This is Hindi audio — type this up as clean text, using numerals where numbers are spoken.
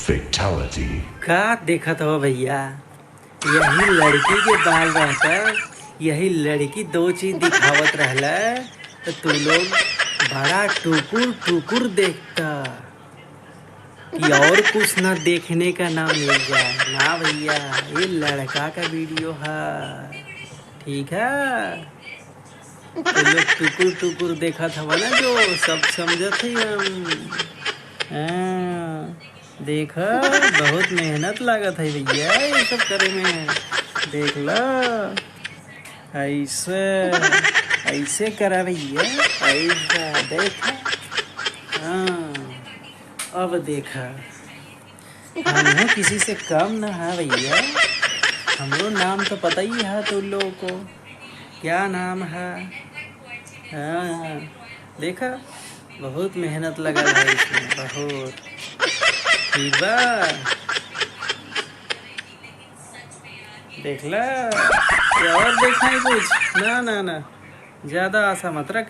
Fatality. का देखत हो भैया। यही लड़की के बाल रहता, यही लड़की दो चीज दिखावत रहला तो तू लोग बड़ा टुकुर टुकुर देखता कि और कुछ ना देखने का ना मिल जाए ना भैया। ये लड़का का वीडियो है, ठीक है। तो लोग टुकुर टुकुर देखत हवा ना, जो सब समझत ही हम। हाँ, देखा बहुत मेहनत लागत है भैया ये सब करे में। देख लो, ऐसे ऐसे करा भैया, ऐसा देखा। हाँ, अब देखा हम किसी से कम ना है भैया। हमरो नाम तो पता ही है तुम लोगों को, क्या नाम है। हाँ, देखा बहुत मेहनत लगा है इसमें, बहुत। ठीक बा, देख ला। और देखा है कुछ? ना ना ना, ज्यादा आशा मत रख।